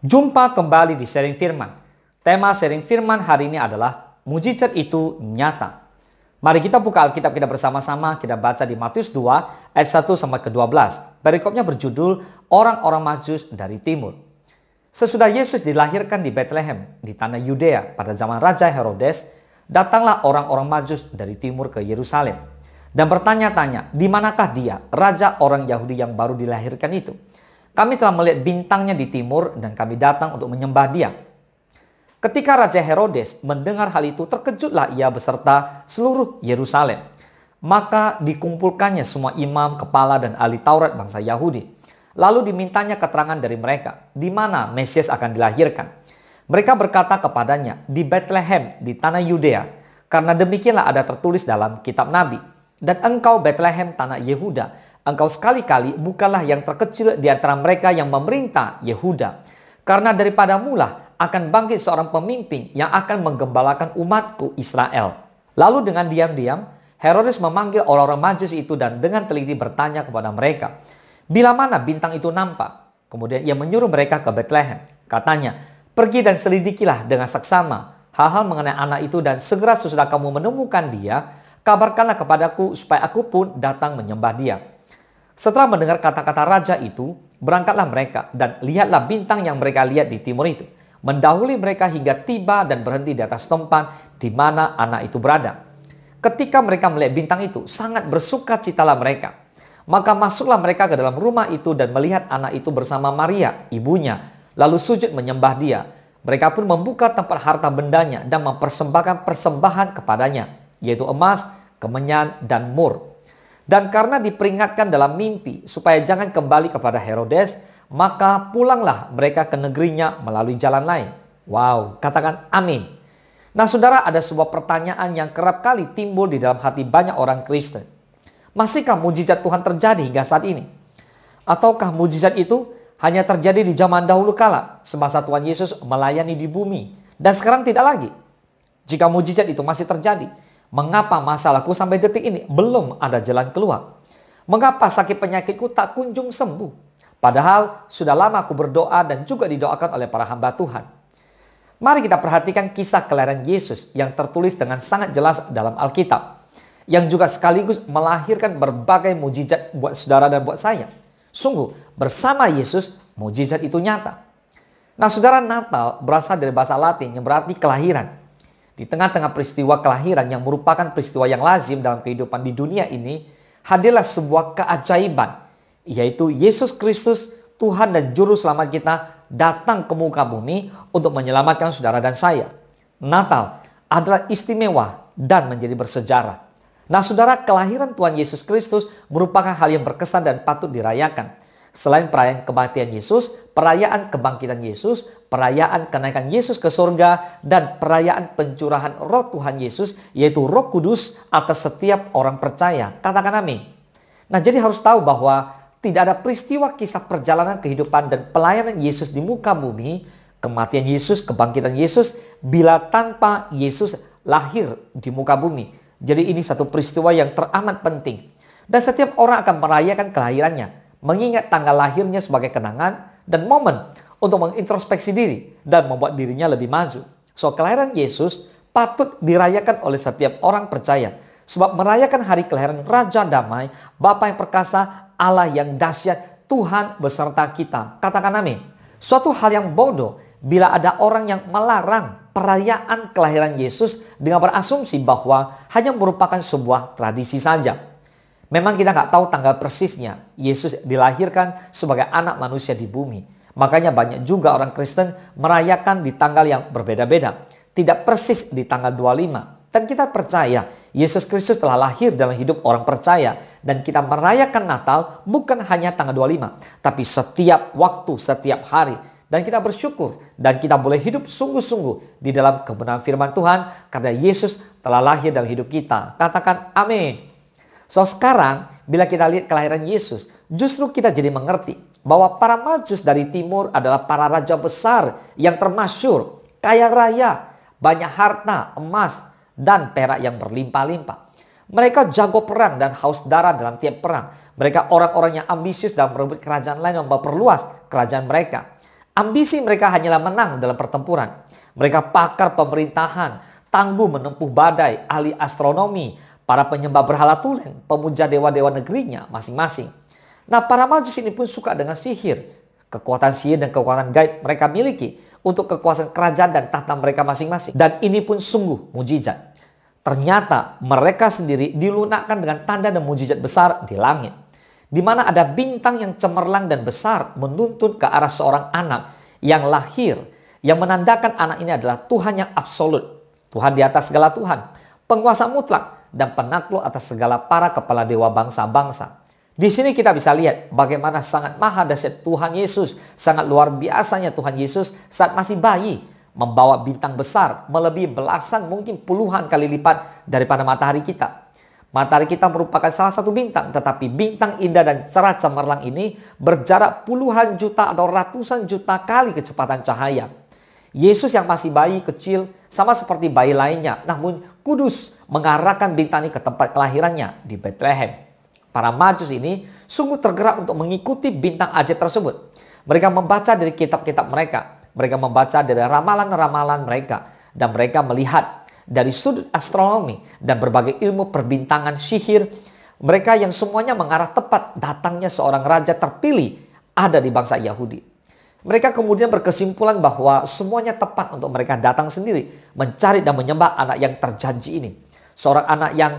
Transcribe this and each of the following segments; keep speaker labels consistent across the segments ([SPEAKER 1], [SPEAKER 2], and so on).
[SPEAKER 1] Jumpa kembali di Sharing Firman. Tema Sharing Firman hari ini adalah mujizat itu nyata. Mari kita buka Alkitab kita bersama-sama, kita baca di Matius 2 ayat 1 sampai ke 12. Perikopnya berjudul Orang-orang Majus dari Timur. Sesudah Yesus dilahirkan di Bethlehem di tanah Yudea pada zaman Raja Herodes, datanglah orang-orang Majus dari timur ke Yerusalem dan bertanya-tanya, di manakah dia, raja orang Yahudi yang baru dilahirkan itu? Kami telah melihat bintangnya di timur dan kami datang untuk menyembah dia. Ketika Raja Herodes mendengar hal itu, terkejutlah ia beserta seluruh Yerusalem. Maka dikumpulkannya semua imam, kepala dan ahli Taurat bangsa Yahudi. Lalu dimintanya keterangan dari mereka, di mana Mesias akan dilahirkan. Mereka berkata kepadanya, di Bethlehem, di tanah Yudea, karena demikianlah ada tertulis dalam kitab Nabi. Dan engkau Bethlehem tanah Yehuda, engkau sekali-kali bukanlah yang terkecil di antara mereka yang memerintah Yehuda. Karena daripada mula akan bangkit seorang pemimpin yang akan menggembalakan umatku Israel. Lalu dengan diam-diam, Herodes memanggil orang-orang Majus itu dan dengan teliti bertanya kepada mereka, bila mana bintang itu nampak? Kemudian ia menyuruh mereka ke Bethlehem. Katanya, pergi dan selidikilah dengan saksama hal-hal mengenai anak itu dan segera sesudah kamu menemukan dia, kabarkanlah kepadaku supaya aku pun datang menyembah dia. Setelah mendengar kata-kata raja itu, berangkatlah mereka dan lihatlah bintang yang mereka lihat di timur itu. Mendahului mereka hingga tiba dan berhenti di atas tempat di mana anak itu berada. Ketika mereka melihat bintang itu, sangat bersukacitalah mereka. Maka masuklah mereka ke dalam rumah itu dan melihat anak itu bersama Maria, ibunya, lalu sujud menyembah dia. Mereka pun membuka tempat harta bendanya dan mempersembahkan persembahan kepadanya, yaitu emas, kemenyan, dan mur. Dan karena diperingatkan dalam mimpi supaya jangan kembali kepada Herodes, maka pulanglah mereka ke negerinya melalui jalan lain. Wow, katakan amin. Nah saudara, ada sebuah pertanyaan yang kerap kali timbul di dalam hati banyak orang Kristen. Masihkah mujizat Tuhan terjadi hingga saat ini? Ataukah mujizat itu hanya terjadi di zaman dahulu kala, semasa Tuhan Yesus melayani di bumi, dan sekarang tidak lagi? Jika mujizat itu masih terjadi, mengapa masalahku sampai detik ini belum ada jalan keluar? Mengapa sakit penyakitku tak kunjung sembuh? Padahal sudah lama aku berdoa dan juga didoakan oleh para hamba Tuhan. Mari kita perhatikan kisah kelahiran Yesus yang tertulis dengan sangat jelas dalam Alkitab. Yang juga sekaligus melahirkan berbagai mujizat buat saudara dan buat saya. Sungguh bersama Yesus mujizat itu nyata. Nah saudara, Natal berasal dari bahasa Latin yang berarti kelahiran. Di tengah-tengah peristiwa kelahiran yang merupakan peristiwa yang lazim dalam kehidupan di dunia ini, hadirlah sebuah keajaiban, yaitu Yesus Kristus, Tuhan dan Juru Selamat kita, datang ke muka bumi untuk menyelamatkan saudara dan saya. Natal adalah istimewa dan menjadi bersejarah. Nah saudara, kelahiran Tuhan Yesus Kristus merupakan hal yang berkesan dan patut dirayakan. Selain perayaan kematian Yesus, perayaan kebangkitan Yesus, perayaan kenaikan Yesus ke surga, dan perayaan pencurahan roh Tuhan Yesus, yaitu Roh Kudus atas setiap orang percaya. Katakan amin. Nah jadi harus tahu bahwa tidak ada peristiwa kisah perjalanan kehidupan dan pelayanan Yesus di muka bumi, kematian Yesus, kebangkitan Yesus, bila tanpa Yesus lahir di muka bumi. Jadi ini satu peristiwa yang teramat penting. Dan setiap orang akan merayakan kelahirannya, mengingat tanggal lahirnya sebagai kenangan dan momen untuk mengintrospeksi diri dan membuat dirinya lebih maju. So, kelahiran Yesus patut dirayakan oleh setiap orang percaya. Sebab merayakan hari kelahiran Raja Damai, Bapa yang perkasa, Allah yang dahsyat, Tuhan beserta kita. Katakan amin. Suatu hal yang bodoh bila ada orang yang melarang perayaan kelahiran Yesus dengan berasumsi bahwa hanya merupakan sebuah tradisi saja. Memang kita nggak tahu tanggal persisnya Yesus dilahirkan sebagai anak manusia di bumi. Makanya banyak juga orang Kristen merayakan di tanggal yang berbeda-beda. Tidak persis di tanggal 25. Dan kita percaya Yesus Kristus telah lahir dalam hidup orang percaya. Dan kita merayakan Natal bukan hanya tanggal 25. Tapi setiap waktu, setiap hari. Dan kita bersyukur dan kita boleh hidup sungguh-sungguh di dalam kebenaran firman Tuhan. Karena Yesus telah lahir dalam hidup kita. Katakan amin. So sekarang bila kita lihat kelahiran Yesus, justru kita jadi mengerti bahwa para Majus dari timur adalah para raja besar yang termasyhur, kaya raya, banyak harta, emas, dan perak yang berlimpah-limpah. Mereka jago perang dan haus darah dalam tiap perang. Mereka orang-orang yang ambisius dan merebut kerajaan lain dan memperluas kerajaan mereka. Ambisi mereka hanyalah menang dalam pertempuran. Mereka pakar pemerintahan, tangguh menempuh badai, ahli astronomi, para penyembah berhala tulen, pemuja dewa-dewa negerinya masing-masing. Nah, para Majus ini pun suka dengan sihir. Kekuatan sihir dan kekuatan gaib mereka miliki untuk kekuasaan kerajaan dan tahta mereka masing-masing. Dan ini pun sungguh mujizat. Ternyata mereka sendiri dilunakkan dengan tanda dan mujizat besar di langit, di mana ada bintang yang cemerlang dan besar menuntun ke arah seorang anak yang lahir, yang menandakan anak ini adalah Tuhan yang absolut, Tuhan di atas segala Tuhan, penguasa mutlak dan penakluk atas segala para kepala dewa bangsa-bangsa. Di sini kita bisa lihat bagaimana sangat maha dahsyat Tuhan Yesus, sangat luar biasanya Tuhan Yesus saat masih bayi, membawa bintang besar melebihi belasan mungkin puluhan kali lipat daripada matahari kita. Matahari kita merupakan salah satu bintang, tetapi bintang indah dan cerah cemerlang ini berjarak puluhan juta atau ratusan juta kali kecepatan cahaya. Yesus yang masih bayi kecil sama seperti bayi lainnya, namun kudus mengarahkan bintang ini ke tempat kelahirannya di Bethlehem. Para Majus ini sungguh tergerak untuk mengikuti bintang ajaib tersebut. Mereka membaca dari kitab-kitab mereka. Mereka membaca dari ramalan-ramalan mereka. Dan mereka melihat dari sudut astronomi dan berbagai ilmu perbintangan sihir. Mereka yang semuanya mengarah tepat datangnya seorang raja terpilih ada di bangsa Yahudi. Mereka kemudian berkesimpulan bahwa semuanya tepat untuk mereka datang sendiri. Mencari dan menyembah anak yang terjanji ini. Seorang anak yang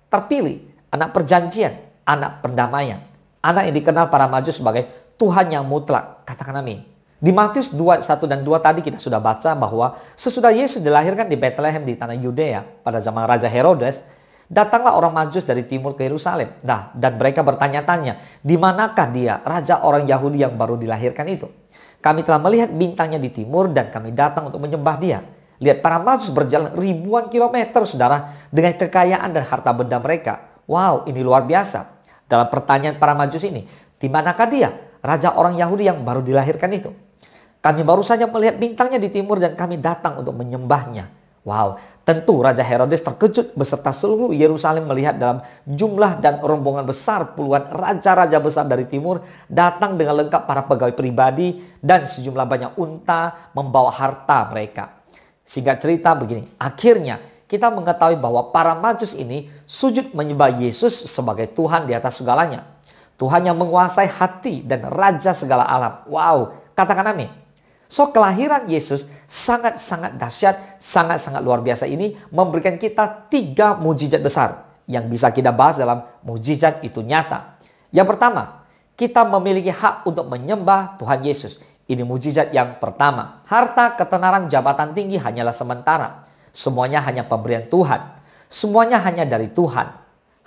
[SPEAKER 1] terpilih, anak perjanjian, anak perdamaian. Anak yang dikenal para Majus sebagai Tuhan yang mutlak. Katakan amin. Di Matius 2, 1 dan 2 tadi kita sudah baca bahwa sesudah Yesus dilahirkan di Bethlehem di tanah Yudea pada zaman Raja Herodes, datanglah orang Majus dari timur ke Yerusalem. Nah, dan mereka bertanya-tanya, di manakah dia, raja orang Yahudi yang baru dilahirkan itu? Kami telah melihat bintangnya di timur dan kami datang untuk menyembah dia. Lihat, para Majus berjalan ribuan kilometer, saudara, dengan kekayaan dan harta benda mereka. Wow, ini luar biasa. Dalam pertanyaan para Majus ini, di manakah dia, raja orang Yahudi yang baru dilahirkan itu? Kami baru saja melihat bintangnya di timur dan kami datang untuk menyembahnya. Wow, tentu Raja Herodes terkejut beserta seluruh Yerusalem melihat dalam jumlah dan rombongan besar puluhan raja-raja besar dari timur datang dengan lengkap para pegawai pribadi dan sejumlah banyak unta membawa harta mereka. Singkat cerita begini, akhirnya kita mengetahui bahwa para Majus ini sujud menyembah Yesus sebagai Tuhan di atas segalanya. Tuhan yang menguasai hati dan raja segala alam. Wow, katakan amin. So, kelahiran Yesus sangat-sangat dahsyat, sangat-sangat luar biasa ini memberikan kita 3 mujizat besar yang bisa kita bahas dalam mujizat itu nyata. Yang pertama, kita memiliki hak untuk menyembah Tuhan Yesus. Ini mujizat yang pertama. Harta, ketenaran, jabatan tinggi hanyalah sementara. Semuanya hanya pemberian Tuhan. Semuanya hanya dari Tuhan.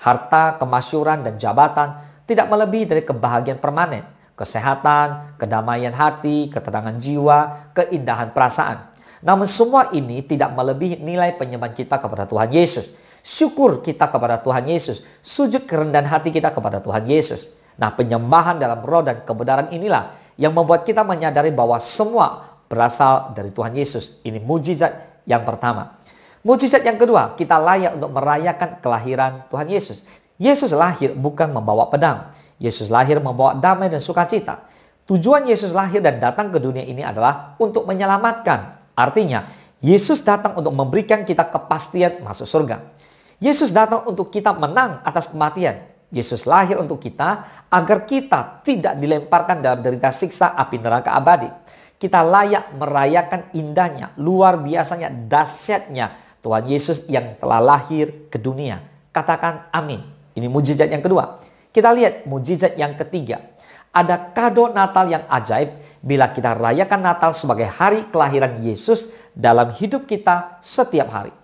[SPEAKER 1] Harta, kemasyhuran, dan jabatan tidak melebihi dari kebahagiaan permanen. Kesehatan, kedamaian hati, ketenangan jiwa, keindahan perasaan. Namun semua ini tidak melebihi nilai penyembahan kita kepada Tuhan Yesus. Syukur kita kepada Tuhan Yesus. Sujud kerendahan hati kita kepada Tuhan Yesus. Nah, penyembahan dalam roh dan kebenaran inilah yang membuat kita menyadari bahwa semua berasal dari Tuhan Yesus. Ini mujizat yang pertama. Mujizat yang kedua, kita layak untuk merayakan kelahiran Tuhan Yesus. Yesus lahir bukan membawa pedang. Yesus lahir membawa damai dan sukacita. Tujuan Yesus lahir dan datang ke dunia ini adalah untuk menyelamatkan. Artinya, Yesus datang untuk memberikan kita kepastian masuk surga. Yesus datang untuk kita menang atas kematian. Yesus lahir untuk kita agar kita tidak dilemparkan dalam derita siksa api neraka abadi. Kita layak merayakan indahnya, luar biasanya, dahsyatnya Tuhan Yesus yang telah lahir ke dunia. Katakan amin. Ini mujizat yang kedua. Kita lihat mujizat yang ketiga. Ada kado Natal yang ajaib bila kita rayakan Natal sebagai hari kelahiran Yesus dalam hidup kita setiap hari.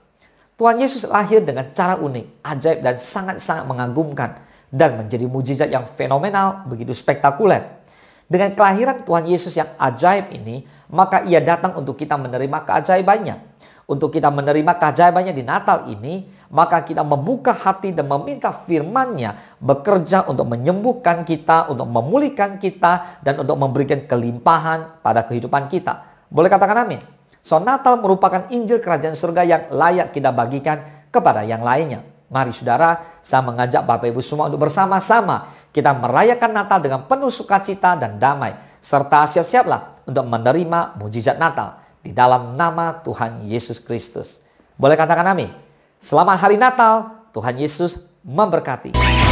[SPEAKER 1] Tuhan Yesus lahir dengan cara unik, ajaib dan sangat-sangat mengagumkan dan menjadi mujizat yang fenomenal, begitu spektakuler. Dengan kelahiran Tuhan Yesus yang ajaib ini, maka ia datang untuk kita menerima keajaibannya. Untuk kita menerima keajaibannya di Natal ini, maka kita membuka hati dan meminta firman-Nya bekerja untuk menyembuhkan kita, untuk memulihkan kita, dan untuk memberikan kelimpahan pada kehidupan kita. Boleh katakan amin? So, Natal merupakan Injil Kerajaan Surga yang layak kita bagikan kepada yang lainnya. Mari saudara, saya mengajak Bapak Ibu semua untuk bersama-sama kita merayakan Natal dengan penuh sukacita dan damai. Serta siap-siaplah untuk menerima mujizat Natal di dalam nama Tuhan Yesus Kristus. Boleh katakan amin. Selamat hari Natal, Tuhan Yesus memberkati.